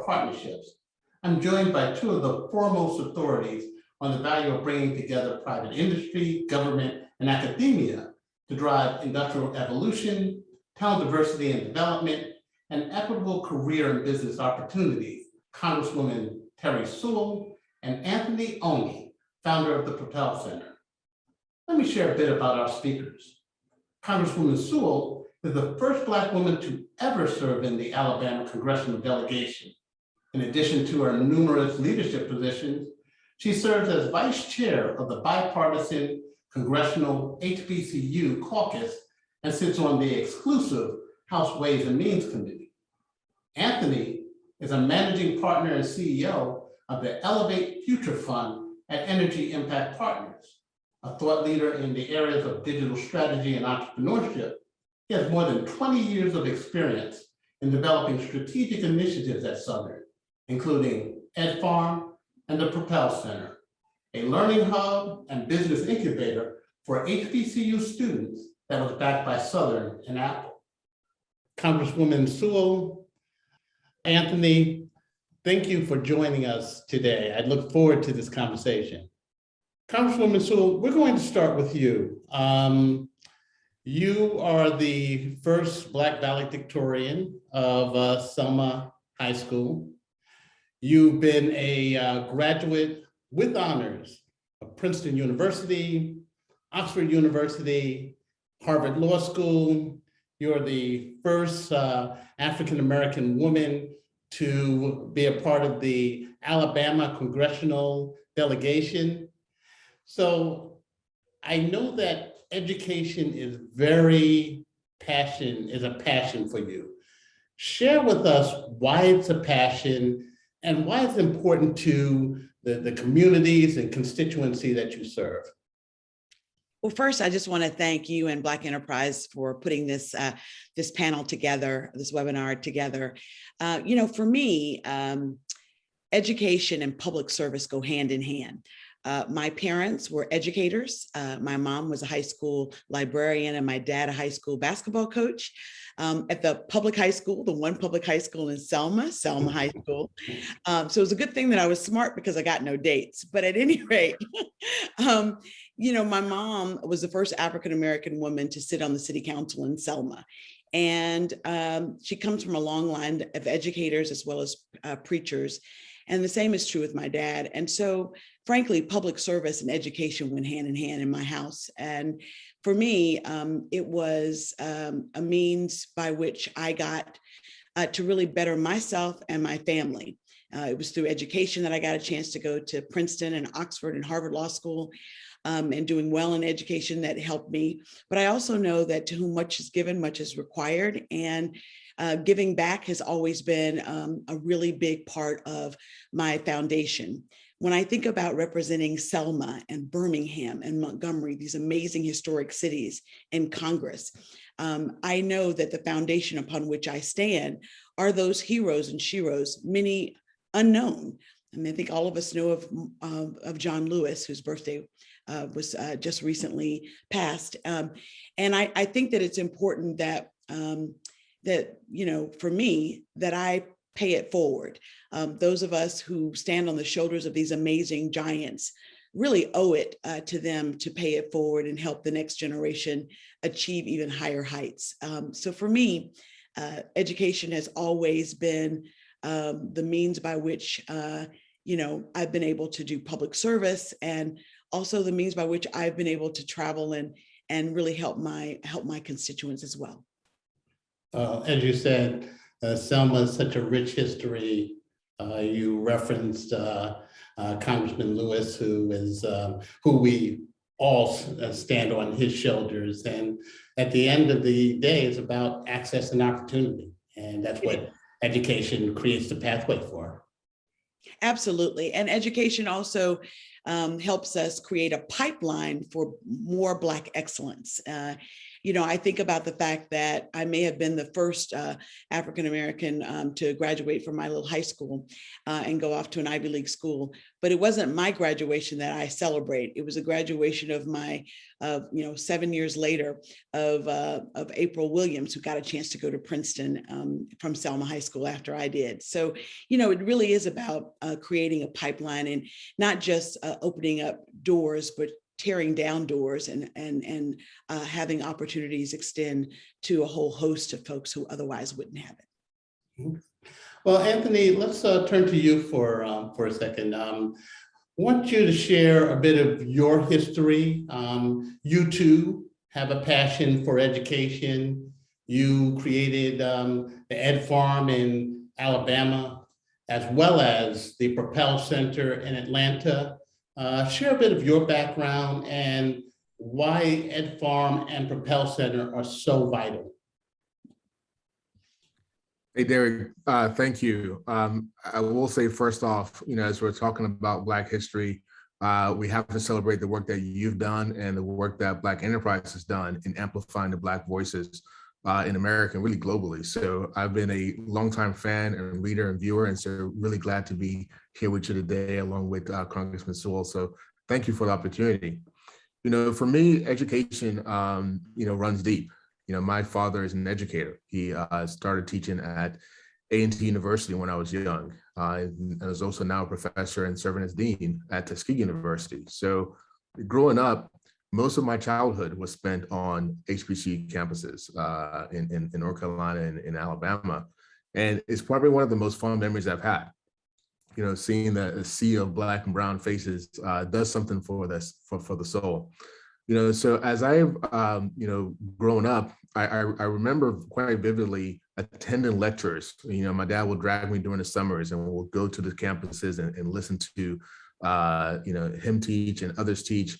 our partnerships, I'm joined by two of the foremost authorities on the value of bringing together private industry, government, and academia to drive industrial evolution, talent diversity and development, and equitable career and business opportunities, Congresswoman Terri Sewell and Anthony Ongi, founder of the Propel Center. Let me share a bit about our speakers. Congresswoman Sewell is the first Black woman to ever serve in the Alabama congressional delegation. In addition to her numerous leadership positions, she serves as vice chair of the bipartisan Congressional HBCU caucus and sits on the exclusive House Ways and Means Committee. Anthony is a managing partner and CEO of the Elevate Future Fund at Energy Impact Partners, a thought leader in the areas of digital strategy and entrepreneurship. He has more than 20 years of experience in developing strategic initiatives at Southern, including Ed Farm and the Propel Center, a learning hub and business incubator for HBCU students that was backed by Southern and Apple. Congresswoman Sewell, Anthony, thank you for joining us today. I look forward to this conversation. Congresswoman Sewell, we're going to start with you. You are the first Black valedictorian of Selma High School. You've been a graduate with honors of Princeton University, Oxford University, Harvard Law School. You're the first African-American woman to be a part of the Alabama congressional delegation. So I know that education is a passion for you. Share with us why it's a passion and why it's important to the communities and constituency that you serve. Well, first, I just want to thank you and Black Enterprise for putting this panel together, this webinar together. For me, education and public service go hand in hand. My parents were educators. My mom was a high school librarian and my dad a high school basketball coach at the public high school, the one public high school in Selma High School. So it was a good thing that I was smart because I got no dates. But at any rate, my mom was the first African-American woman to sit on the city council in Selma. And she comes from a long line of educators as well as preachers. And the same is true with my dad. And so, frankly, public service and education went hand in hand in my house. And for me, it was a means by which I got to really better myself and my family. It was through education that I got a chance to go to Princeton and Oxford and Harvard Law School, and doing well in education that helped me. But I also know that to whom much is given, much is required. And giving back has always been a really big part of my foundation. When I think about representing Selma and Birmingham and Montgomery, these amazing historic cities in Congress, I know that the foundation upon which I stand are those heroes and sheroes, many unknown. I mean, I think all of us know of John Lewis, whose birthday was just recently passed. And I think that it's important that for me, that I pay it forward. Those of us who stand on the shoulders of these amazing giants really owe it to them to pay it forward and help the next generation achieve even higher heights. So for me, education has always been the means by which I've been able to do public service, and also the means by which I've been able to travel and really help my constituents as well. As you said, Selma is such a rich history. You referenced Congressman Lewis, who we all stand on his shoulders. And at the end of the day, it's about access and opportunity. And that's what education creates the pathway for. Absolutely. And education also helps us create a pipeline for more Black excellence. I think about the fact that I may have been the first African-American to graduate from my little high school and go off to an Ivy League school. But it wasn't my graduation that I celebrate. It was a graduation of my, 7 years later of April Williams, who got a chance to go to Princeton from Selma High School after I did. So, it really is about creating a pipeline and not just opening up doors, but tearing down doors and having opportunities extend to a whole host of folks who otherwise wouldn't have it. Well, Anthony, let's turn to you for a second. Want you to share a bit of your history. You too have a passion for education. You created the Ed Farm in Alabama, as well as the Propel Center in Atlanta. Share a bit of your background and why Ed Farm and Propel Center are so vital. Hey, Derek, thank you. I will say first off, as we're talking about Black history, we have to celebrate the work that you've done and the work that Black Enterprise has done in amplifying the Black voices in America and really globally. So I've been a longtime fan and reader and viewer, and so really glad to be here with you today along with Congressman Sewell. So thank you for the opportunity. For me, education, runs deep. My father is an educator. He started teaching at A&T University when I was young, and is also now a professor and serving as dean at Tuskegee University. So growing up, most of my childhood was spent on HBCU campuses in North Carolina and in Alabama. And it's probably one of the most fun memories I've had. Seeing a sea of Black and brown faces does something for the soul. So as I've, grown up, I remember quite vividly attending lectures. My dad would drag me during the summers and we'll go to the campuses and listen to, him teach and others teach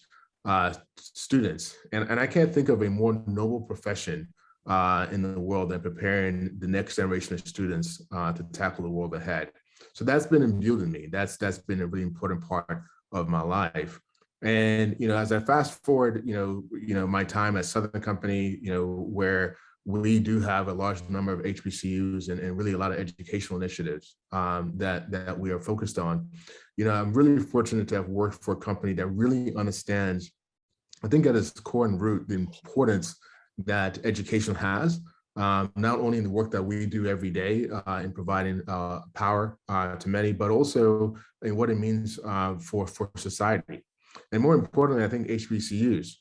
students. And I can't think of a more noble profession in the world than preparing the next generation of students to tackle the world ahead. So that's been imbued in me. That's been a really important part of my life. And, as I fast forward, my time at Southern Company, where we do have a large number of HBCUs and really a lot of educational initiatives that we are focused on. I'm really fortunate to have worked for a company that really understands, I think at its core and root, the importance that education has, not only in the work that we do every day in providing power to many, but also in what it means for society. And more importantly, I think HBCUs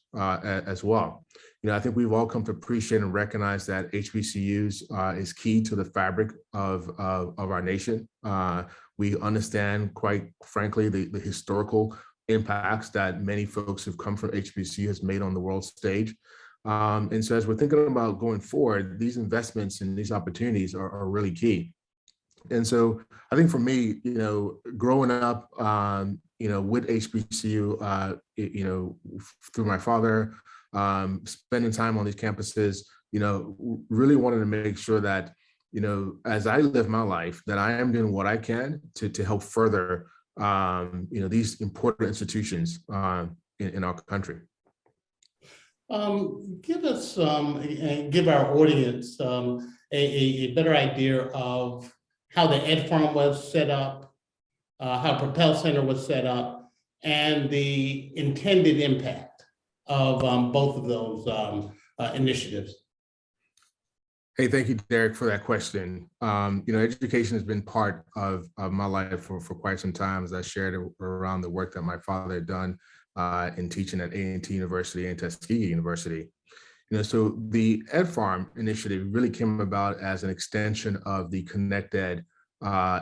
as well. I think we've all come to appreciate and recognize that HBCUs is key to the fabric of our nation. We understand, quite frankly, the historical impacts that many folks who've come from HBCU has made on the world stage. And so as we're thinking about going forward, these investments and these opportunities are really key. And so I think for me, growing up, with HBCU, through my father, spending time on these campuses, really wanted to make sure that, as I live my life, that I am doing what I can to help further, these important institutions in our country. Give us, give our audience a better idea of how the Ed Farm was set up, how Propel Center was set up, and the intended impact of both of those initiatives. Hey, thank you, Derek, for that question. Education has been part of my life for quite some time, as I shared around the work that my father had done in teaching at A&T University and Tuskegee University. So the Ed Farm initiative really came about as an extension of the Connect Ed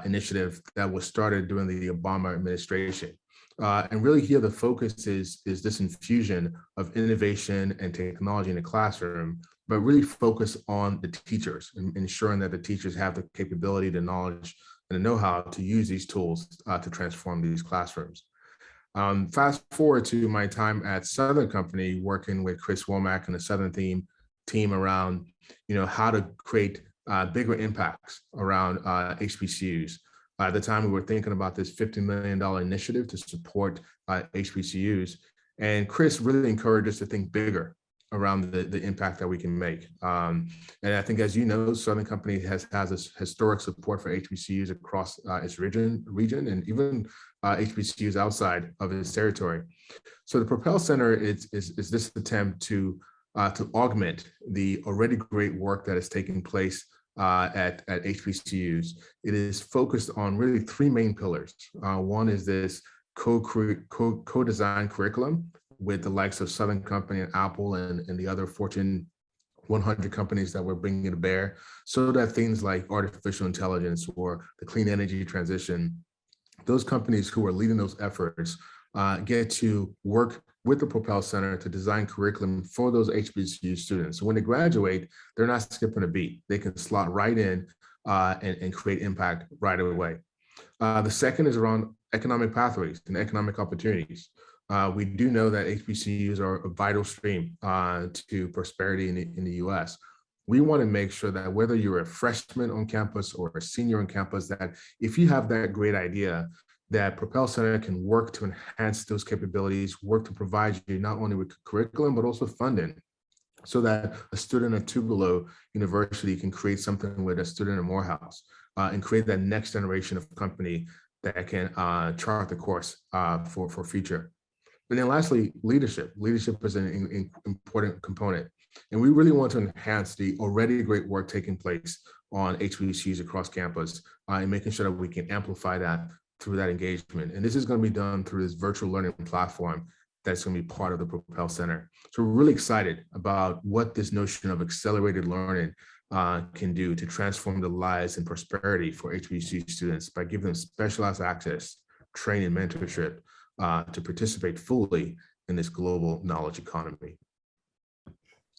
initiative that was started during the Obama administration. And really here the focus is this infusion of innovation and technology in the classroom, but really focus on the teachers and ensuring that the teachers have the capability, the knowledge, and the know-how to use these tools to transform these classrooms. Fast forward to my time at Southern Company, working with Chris Womack and the Southern team around, how to create bigger impacts around HBCUs. At the time, we were thinking about this $50 million initiative to support HBCUs. And Chris really encouraged us to think bigger around the impact that we can make. And I think, as you know, Southern Company has this historic support for HBCUs across its region, and even HBCUs outside of its territory. So the Propel Center is this attempt to augment the already great work that is taking place at HBCUs. It is focused on really three main pillars. One is this co-design curriculum with the likes of Southern Company and Apple and the other Fortune 100 companies that we're bringing to bear, so that things like artificial intelligence or the clean energy transition, those companies who are leading those efforts get to work with the Propel Center to design curriculum for those HBCU students. So when they graduate, they're not skipping a beat. They can slot right in and create impact right away. The second is around economic pathways and economic opportunities. We do know that HBCUs are a vital stream to prosperity in the US. We want to make sure that whether you're a freshman on campus or a senior on campus, that if you have that great idea, that Propel Center can work to enhance those capabilities, work to provide you not only with curriculum, but also funding, so that a student at Tugelo University can create something with a student at Morehouse and create that next generation of company that can chart the course for future. And then lastly, leadership. Leadership is an important component. And we really want to enhance the already great work taking place on HBCUs across campus and making sure that we can amplify that through that engagement. And this is going to be done through this virtual learning platform that's going to be part of the Propel Center. So we're really excited about what this notion of accelerated learning can do to transform the lives and prosperity for HBCU students by giving them specialized access, training, mentorship to participate fully in this global knowledge economy.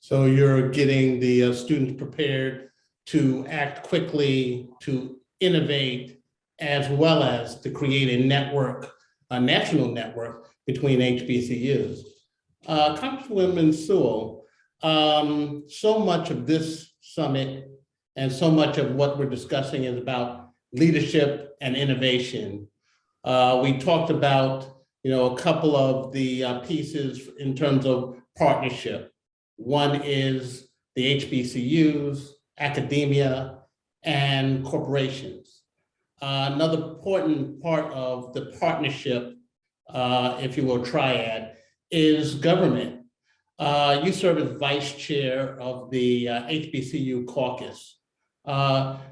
So you're getting the students prepared to act quickly, to innovate, as well as to create a network, a national network between HBCUs. Congresswoman Sewell, so much of this summit and so much of what we're discussing is about leadership and innovation. We talked about, a couple of the pieces in terms of partnership. One is the HBCUs, academia, and corporations. Another important part of the partnership, if you will, triad, is government. You serve as vice chair of the HBCU caucus.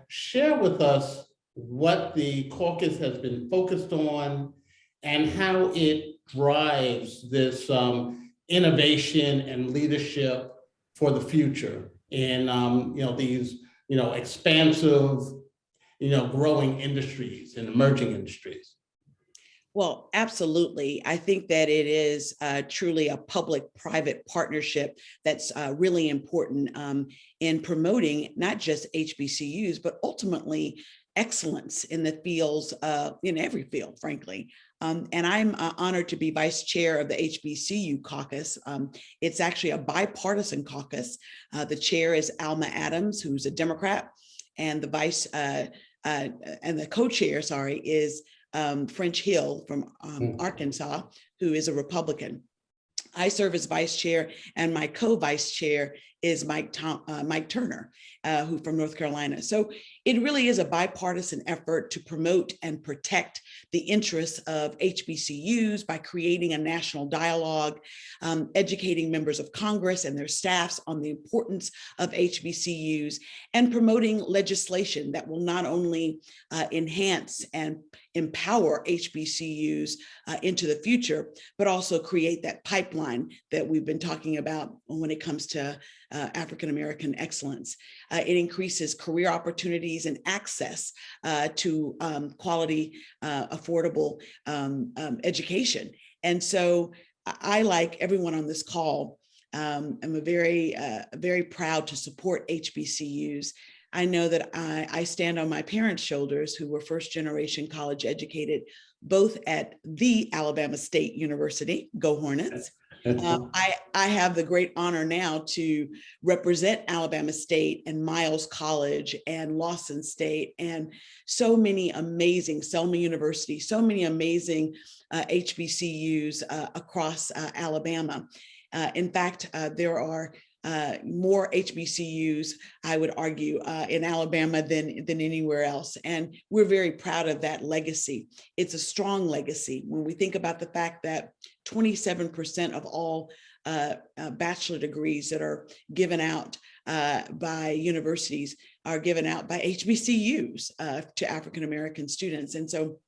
Share with us what the caucus has been focused on and how it drives this innovation and leadership for the future in these expansive growing industries and emerging industries. Well, absolutely. I think that it is truly a public-private partnership that's really important in promoting not just HBCUs, but ultimately excellence in the fields, in every field, frankly. And I'm honored to be vice chair of the HBCU caucus. It's actually a bipartisan caucus. The chair is Alma Adams, who's a Democrat, and the vice and the co-chair, is French Hill from Arkansas, who is a Republican. I serve as vice chair, and my co-vice chair is Mike Turner, who from North Carolina. So it really is a bipartisan effort to promote and protect the interests of HBCUs by creating a national dialogue, educating members of Congress and their staffs on the importance of HBCUs, and promoting legislation that will not only enhance and empower HBCUs into the future, but also create that pipeline that we've been talking about when it comes to African-American excellence. It increases career opportunities and access to quality, affordable education. And so I, like everyone on this call, am very proud to support HBCUs. I know that I stand on my parents' shoulders, who were first-generation college educated, both at the Alabama State University, go Hornets. I have the great honor now to represent Alabama State and Miles College and Lawson State and so many amazing, Selma University, so many amazing HBCUs across Alabama. In fact, there are more HBCUs, I would argue, in Alabama than anywhere else. And we're very proud of that legacy. It's a strong legacy when we think about the fact that 27% of all bachelor degrees that are given out by universities are given out by HBCUs to African-American students. And so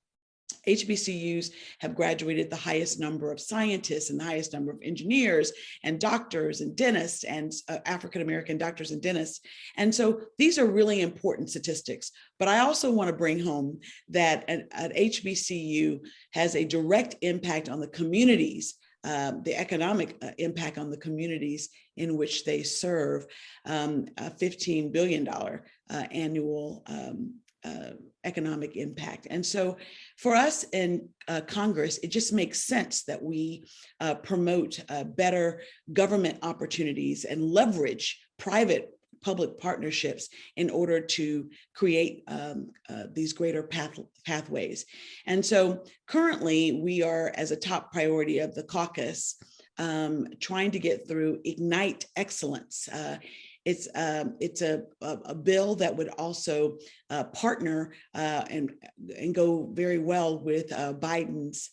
HBCUs have graduated the highest number of scientists and the highest number of engineers and doctors and dentists and African-American doctors and dentists. And so these are really important statistics. But I also want to bring home that an HBCU has a direct impact on the communities, the economic impact on the communities in which they serve, a $15 billion annual economic impact. And so for us in Congress, it just makes sense that we promote better government opportunities and leverage private public partnerships in order to create these greater pathways. And so currently we are, as a top priority of the caucus, trying to get through Ignite Excellence. It's a bill that would also partner and go very well with Biden's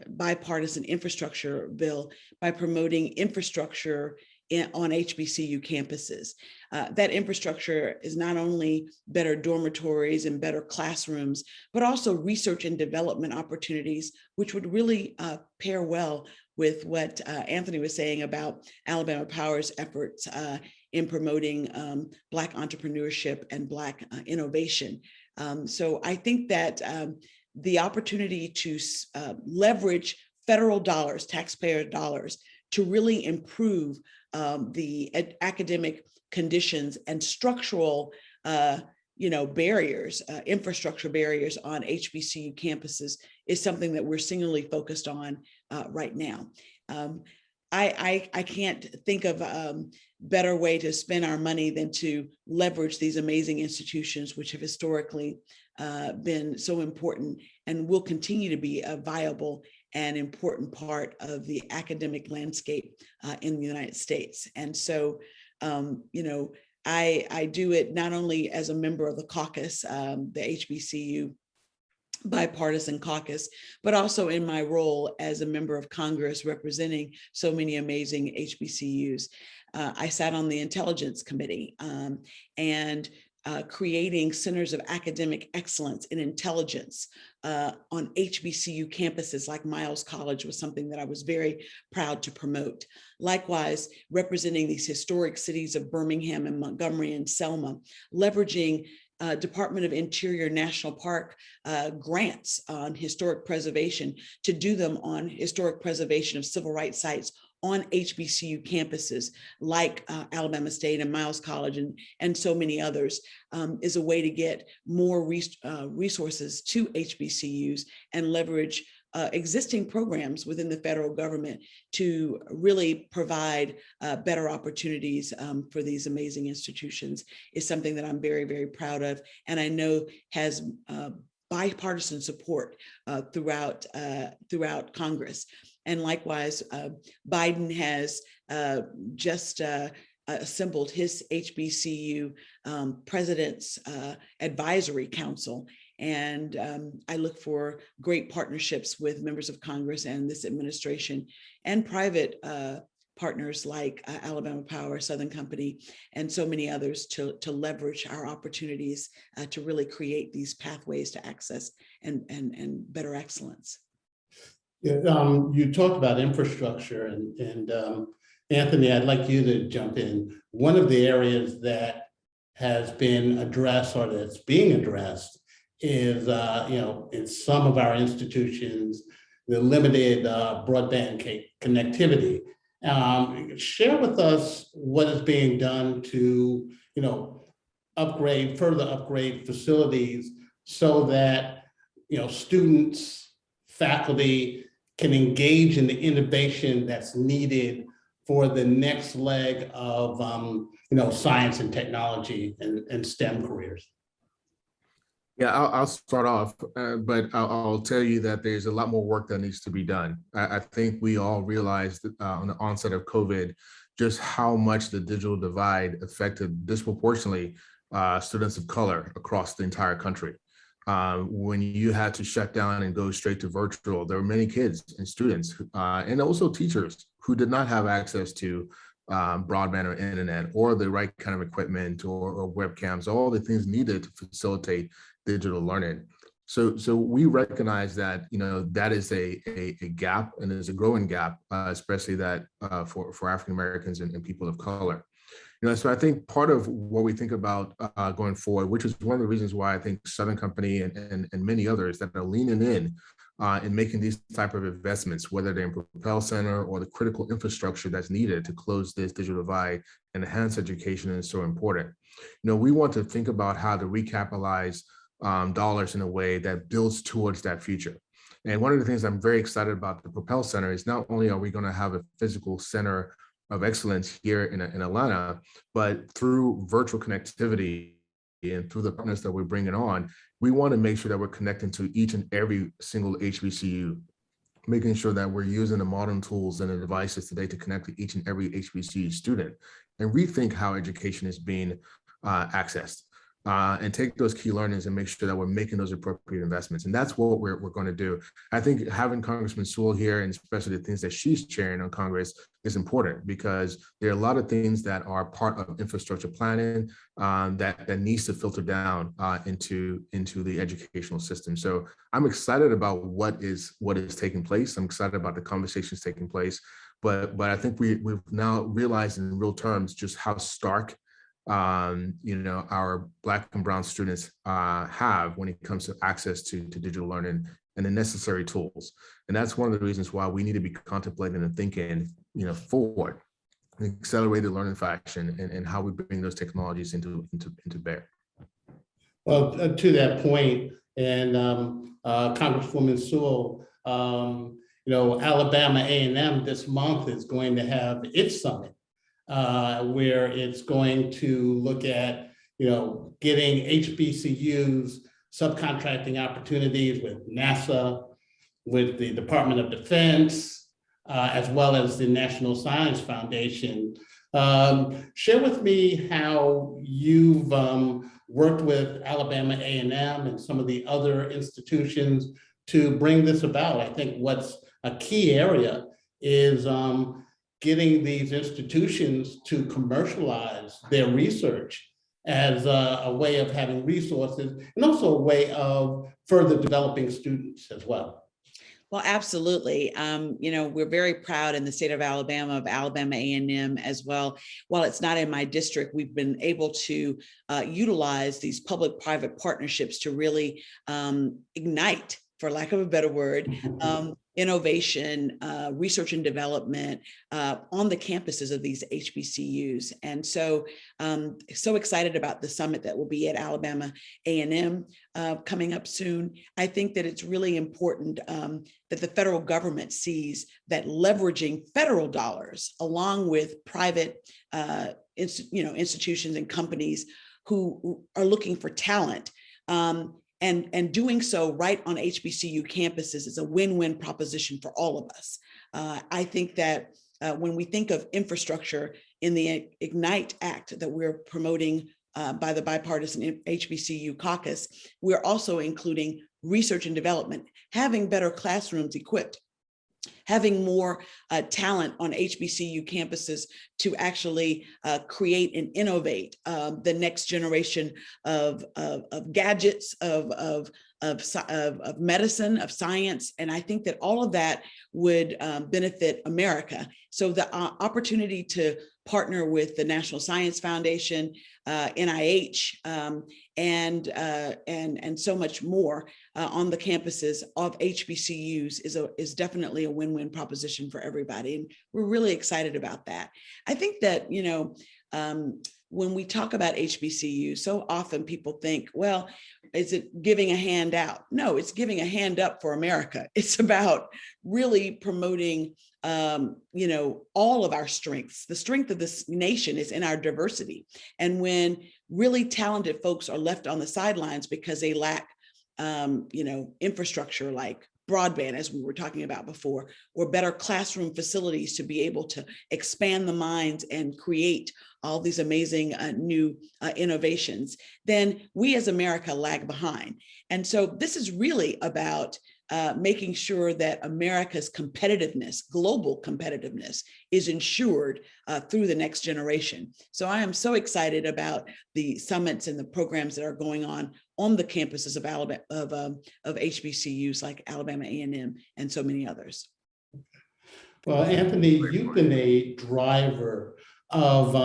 bipartisan infrastructure bill by promoting infrastructure on HBCU campuses. That infrastructure is not only better dormitories and better classrooms, but also research and development opportunities, which would really pair well with what Anthony was saying about Alabama Power's efforts in promoting Black entrepreneurship and Black innovation. So I think that the opportunity to leverage federal dollars, taxpayer dollars, to really improve the academic conditions and structural barriers, infrastructure barriers on HBCU campuses is something that we're singularly focused on right now. I can't think of a better way to spend our money than to leverage these amazing institutions, which have historically been so important and will continue to be a viable and important part of the academic landscape in the United States. And so, I do it not only as a member of the caucus, the HBCU bipartisan caucus, but also in my role as a member of Congress representing so many amazing HBCUs. I sat on the Intelligence Committee and creating centers of academic excellence in intelligence on HBCU campuses like Miles College was something that I was very proud to promote. Likewise, representing these historic cities of Birmingham and Montgomery and Selma, leveraging Department of Interior National Park grants on historic preservation to do them on historic preservation of civil rights sites on HBCU campuses like Alabama State and Miles College and so many others is a way to get more resources to HBCUs and leverage existing programs within the federal government to really provide better opportunities for these amazing institutions is something that I'm very, very proud of. And I know has bipartisan support throughout Congress. And likewise, Biden has just assembled his HBCU President's Advisory Council. And I look for great partnerships with members of Congress and this administration and private partners like Alabama Power, Southern Company, and so many others to leverage our opportunities to really create these pathways to access and better excellence. Yeah, you talked about infrastructure and Anthony, I'd like you to jump in. One of the areas that has been addressed or that's being addressed is, in some of our institutions, the limited broadband connectivity. Share with us what is being done to, further upgrade facilities so that, students, faculty can engage in the innovation that's needed for the next leg of, science and technology and STEM careers. Yeah, I'll start off, but I'll tell you that there's a lot more work that needs to be done. I think we all realized on the onset of COVID just how much the digital divide affected disproportionately students of color across the entire country. When you had to shut down and go straight to virtual, there were many kids and students and also teachers who did not have access to broadband or internet or the right kind of equipment or webcams, all the things needed to facilitate digital learning. So we recognize that that is a gap, and there's a growing gap, especially that for African Americans and people of color. So I think part of what we think about going forward, which is one of the reasons why I think Southern Company and many others that are leaning in making these type of investments, whether they're in Propel Center or the critical infrastructure that's needed to close this digital divide and enhance education is so important. We want to think about how to recapitalize dollars in a way that builds towards that future. And one of the things I'm very excited about the Propel Center is not only are we going to have a physical center of excellence here in Atlanta, but through virtual connectivity and through the partners that we're bringing on, we want to make sure that we're connecting to each and every single HBCU, making sure that we're using the modern tools and the devices today to connect to each and every HBCU student and rethink how education is being accessed. And take those key learnings and make sure that we're making those appropriate investments. And that's what we're going to do. I think having Congressman Sewell here, and especially the things that she's chairing on Congress, is important because there are a lot of things that are part of infrastructure planning that needs to filter down into the educational system. So I'm excited about what is taking place. I'm excited about the conversations taking place. But I think we've now realized in real terms just how stark our Black and Brown students have when it comes to access to digital learning and the necessary tools. And that's one of the reasons why we need to be contemplating and thinking, forward, accelerated learning fashion and how we bring those technologies into bear. Well, to that point, and Congresswoman Sewell, Alabama A&M this month is going to have its summit. Where it's going to look at, getting HBCUs subcontracting opportunities with NASA, with the Department of Defense, as well as the National Science Foundation. Share with me how you've worked with Alabama A&M and some of the other institutions to bring this about. I think what's a key area is getting these institutions to commercialize their research as a way of having resources and also a way of further developing students as well. Well, absolutely. We're very proud in the state of Alabama A&M as well. While it's not in my district, we've been able to utilize these public-private partnerships to really ignite, for lack of a better word, innovation, research and development on the campuses of these HBCUs. And so excited about the summit that will be at Alabama A&M coming up soon. I think that it's really important that the federal government sees that leveraging federal dollars along with private institutions and companies who are looking for talent, and doing so right on HBCU campuses is a win-win proposition for all of us. I think that when we think of infrastructure in the Ignite Act that we're promoting by the bipartisan HBCU caucus, we're also including research and development, having better classrooms equipped, having more talent on HBCU campuses to actually create and innovate the next generation of gadgets, of medicine, of science. And I think that all of that would benefit America. So the opportunity to partner with the National Science Foundation, NIH, and so much more on the campuses of HBCUs is definitely a win-win proposition for everybody. And we're really excited about that. I think that, when we talk about HBCU, so often people think, well, is it giving a hand out? No, it's giving a hand up for America. It's about really promoting, all of our strengths. The strength of this nation is in our diversity. And when really talented folks are left on the sidelines because they lack, infrastructure like broadband, as we were talking about before, or better classroom facilities to be able to expand the minds and create all these amazing new innovations, then we as America lag behind. And so this is really about making sure that America's competitiveness, global competitiveness, is ensured through the next generation. So I am so excited about the summits and the programs that are going on the campuses of HBCUs like Alabama A&M and so many others. Well, Anthony, you've been a driver of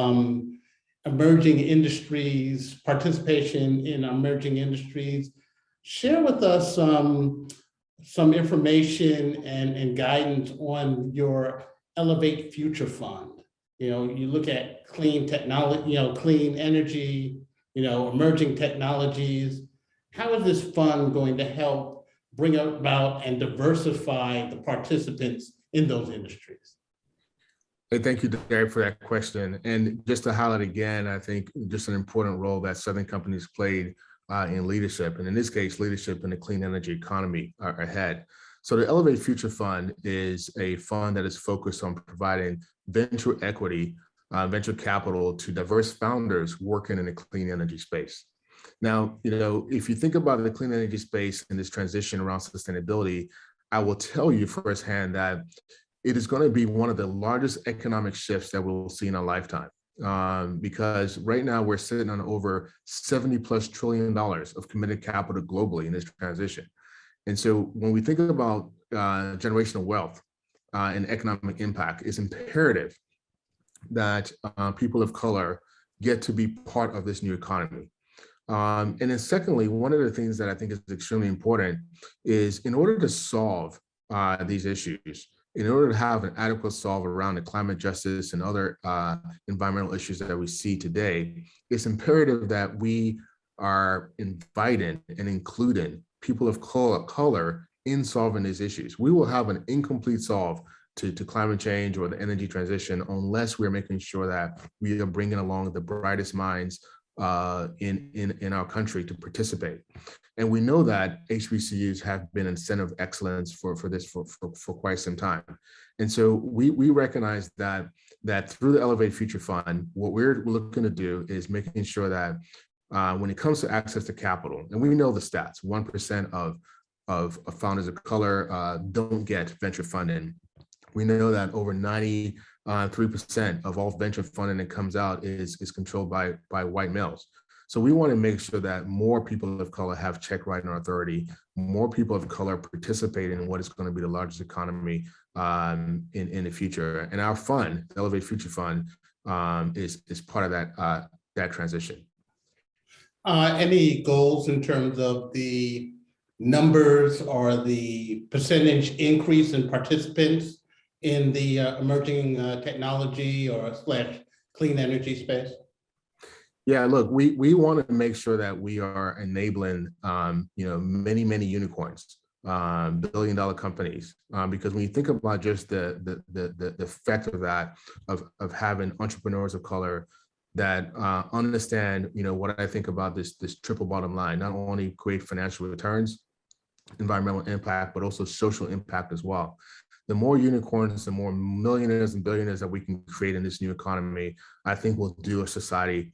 emerging industries, participation in emerging industries. Share with us some information and guidance on your Elevate Future Fund. You look at clean technology, clean energy, emerging technologies. How is this fund going to help bring about and diversify the participants in those industries? Hey, thank you, Terri, for that question. And just to highlight again, I think just an important role that Southern companies played in leadership, and in this case, leadership in the clean energy economy are ahead. So the Elevate Future Fund is a fund that is focused on providing venture equity, venture capital to diverse founders working in the clean energy space. Now, if you think about the clean energy space and this transition around sustainability, I will tell you firsthand that it is going to be one of the largest economic shifts that we'll see in a lifetime. Because right now we're sitting on over $70+ trillion of committed capital globally in this transition. And so when we think about generational wealth and economic impact, it's imperative that people of color get to be part of this new economy. And then secondly, one of the things that I think is extremely important is in order to solve these issues, in order to have an adequate solve around the climate justice and other environmental issues that we see today, it's imperative that we are inviting and including people of color in solving these issues. We will have an incomplete solve to climate change or the energy transition unless we're making sure that we are bringing along the brightest minds in our country to participate. And we know that HBCUs have been a center of excellence for this for quite some time. And so we recognize that through the Elevate Future Fund, what we're looking to do is making sure that when it comes to access to capital, and we know the stats, 1% of founders of color don't get venture funding. We know that over 93% of all venture funding that comes out is controlled by white males. So we want to make sure that more people of color have check writing authority, more people of color participate in what is going to be the largest economy in the future. And our fund, the Elevate Future Fund, is part of that transition. Any goals in terms of the numbers or the percentage increase in participants in the emerging technology or / clean energy space? Yeah, look, we want to make sure that we are enabling, many unicorns, billion-dollar companies, because when you think about just the effect of that, of having entrepreneurs of color that understand, what I think about this triple bottom line, not only create financial returns, environmental impact, but also social impact as well. The more unicorns, the more millionaires and billionaires that we can create in this new economy, I think will do a society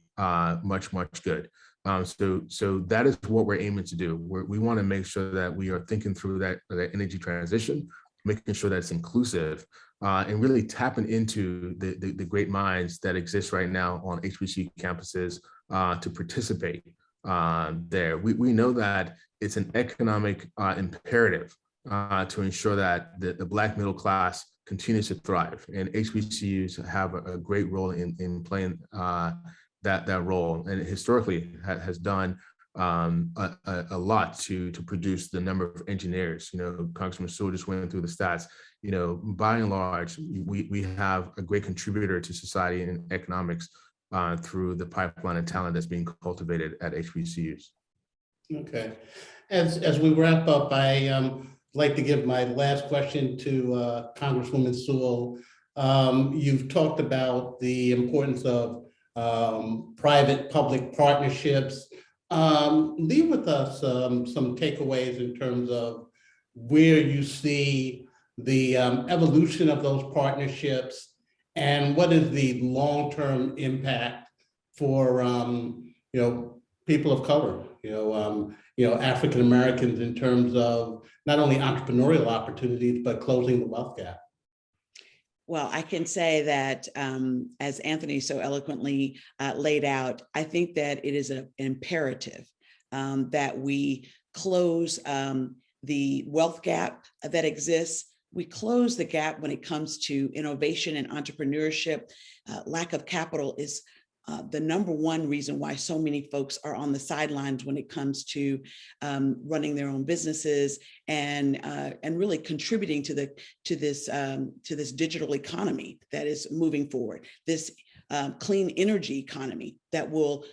much good. So that is what we're aiming to do. We want to make sure that we are thinking through that energy transition, making sure that it's inclusive, and really tapping into the great minds that exist right now on HBCU campuses to participate there. We know that it's an economic imperative to ensure that the Black middle class continues to thrive, and HBCUs have a great role in playing that role, and historically has done a lot to produce the number of engineers. Congressman Sewell just went through the stats. By and large, we have a great contributor to society and economics through the pipeline of talent that's being cultivated at HBCUs. Okay. As we wrap up, like to give my last question to Congresswoman Sewell. You've talked about the importance of private-public partnerships. Leave with us some takeaways in terms of where you see the evolution of those partnerships and what is the long-term impact for people of color, African Americans, in terms of not only entrepreneurial opportunities but closing the wealth gap. Well, I can say that as Anthony so eloquently laid out, I think that it is an imperative that we close the wealth gap that exists. We close the gap when it comes to innovation and entrepreneurship. Lack of capital is the number one reason why so many folks are on the sidelines when it comes to running their own businesses and really contributing to this digital economy that is moving forward. This clean energy economy that will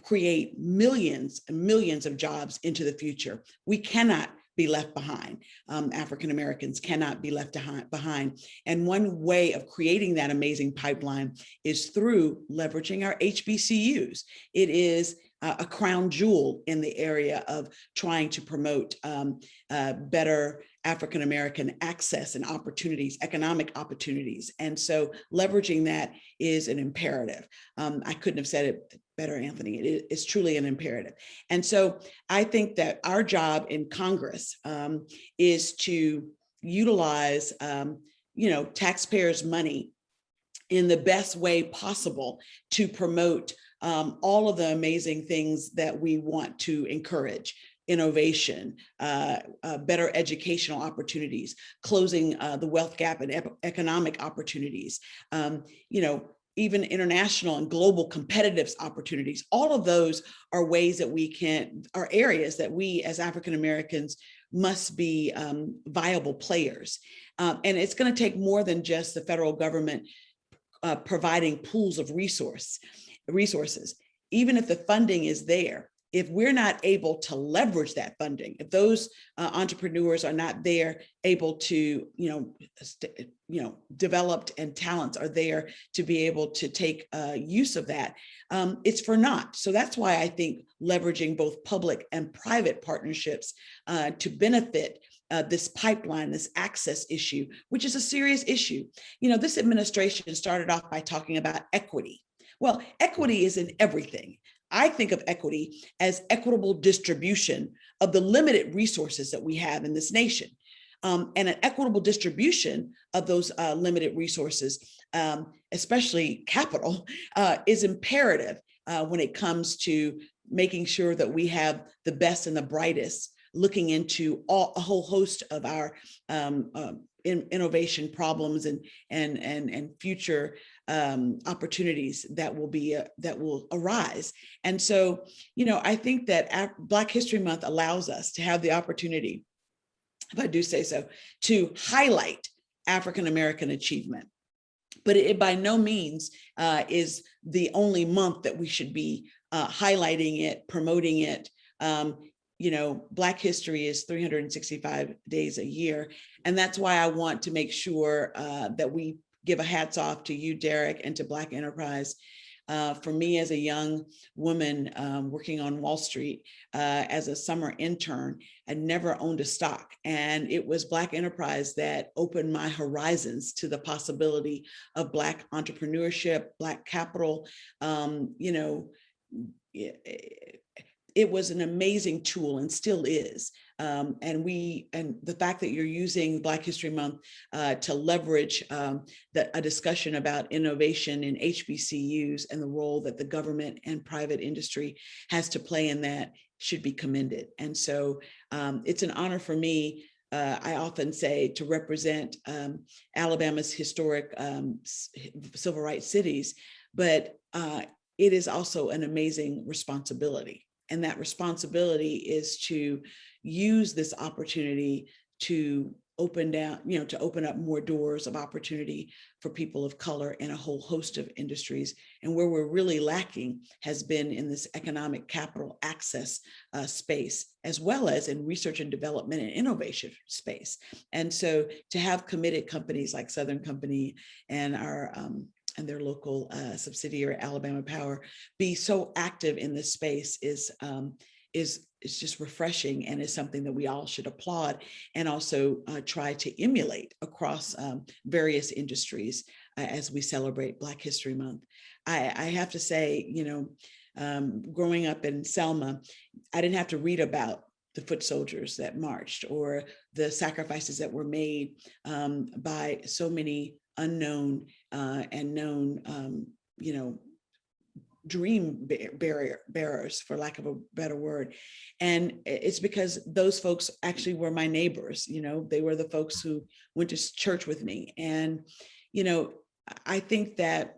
create millions and millions of jobs into the future. We cannot be left behind. African Americans cannot be left behind. And one way of creating that amazing pipeline is through leveraging our HBCUs. It is a crown jewel in the area of trying to promote better African American access and opportunities, economic opportunities. And so leveraging that is an imperative. I couldn't have said it better, Anthony. It is truly an imperative. And so I think that our job in Congress is to utilize, taxpayers' money in the best way possible to promote all of the amazing things that we want to encourage: innovation, better educational opportunities, closing the wealth gap and economic opportunities, even international and global competitive opportunities. All of those are ways that are areas that we as African Americans must be viable players. And it's going to take more than just the federal government providing pools of resources. Even if the funding is there, if we're not able to leverage that funding, if those entrepreneurs are not there, able to, developed and talents are there to be able to take use of that, it's for naught. So that's why I think leveraging both public and private partnerships to benefit this pipeline, this access issue, which is a serious issue. This administration started off by talking about equity. Well, equity is in everything. I think of equity as equitable distribution of the limited resources that we have in this nation. And an equitable distribution of those limited resources, especially capital, is imperative when it comes to making sure that we have the best and the brightest looking into a whole host of our innovation problems and future opportunities that will arise. And so, I think that Black History Month allows us to have the opportunity, if I do say so, to highlight African American achievement. But it by no means is the only month that we should be highlighting it, promoting it. Black history is 365 days a year. And that's why I want to make sure that we give a hats off to you, Derek, and to Black Enterprise. For me, as a young woman working on Wall Street as a summer intern, I never owned a stock. And it was Black Enterprise that opened my horizons to the possibility of Black entrepreneurship, Black capital. It was an amazing tool and still is. And the fact that you're using Black History Month to leverage a discussion about innovation in HBCUs and the role that the government and private industry has to play in that should be commended. And so it's an honor for me, I often say, to represent Alabama's historic civil rights cities, but it is also an amazing responsibility. And that responsibility is to use this opportunity to open up more doors of opportunity for people of color in a whole host of industries. And where we're really lacking has been in this economic capital access space, as well as in research and development and innovation space. And so to have committed companies like Southern Company and our and their local subsidiary, Alabama Power, be so active in this space is just refreshing, and is something that we all should applaud and also try to emulate across various industries as we celebrate Black History Month. I have to say, growing up in Selma, I didn't have to read about the foot soldiers that marched or the sacrifices that were made by so many unknown and known, dream bearers, for lack of a better word. And it's because those folks actually were my neighbors. They were the folks who went to church with me. And, I think that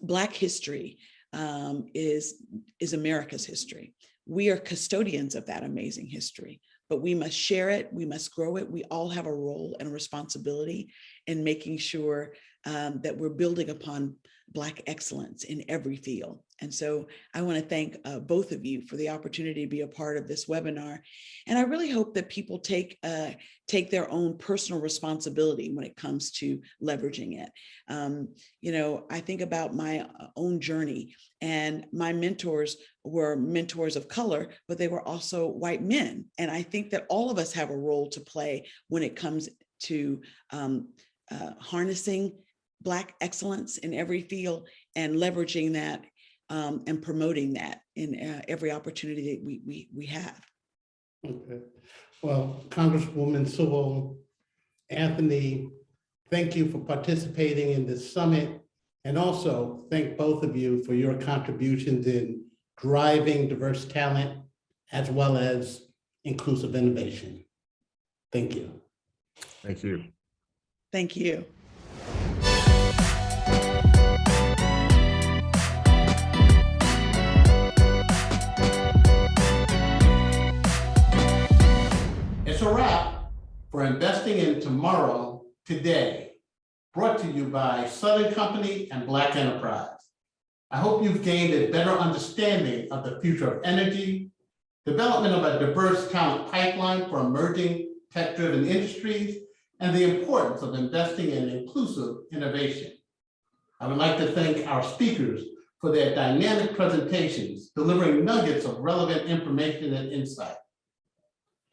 Black history is America's history. We are custodians of that amazing history, but we must share it. We must grow it. We all have a role and a responsibility in making sure that we're building upon Black excellence in every field. And so I want to thank both of you for the opportunity to be a part of this webinar. And I really hope that people take their own personal responsibility when it comes to leveraging it. I think about my own journey, and my mentors were mentors of color, but they were also white men. And I think that all of us have a role to play when it comes to harnessing Black excellence in every field and leveraging that and promoting that in every opportunity that we have. Okay. Well, Congresswoman Sewell, Anthony, thank you for participating in this summit, and also thank both of you for your contributions in driving diverse talent as well as inclusive innovation. Thank you. Thank you. Thank you. It's a wrap for Investing in Tomorrow Today, brought to you by Southern Company and Black Enterprise. I hope you've gained a better understanding of the future of energy, development of a diverse talent pipeline for emerging tech-driven industries, and the importance of investing in inclusive innovation. I would like to thank our speakers for their dynamic presentations, delivering nuggets of relevant information and insight.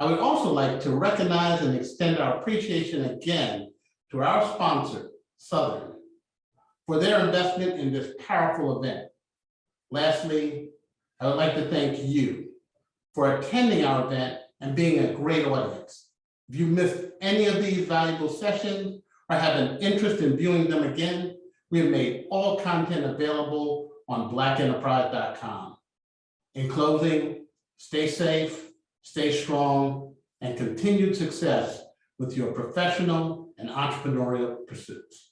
I would also like to recognize and extend our appreciation again to our sponsor, Southern, for their investment in this powerful event. Lastly, I would like to thank you for attending our event and being a great audience. If you missed any of these valuable sessions or have an interest in viewing them again, we have made all content available on blackenterprise.com. In closing, stay safe, stay strong, and continued success with your professional and entrepreneurial pursuits.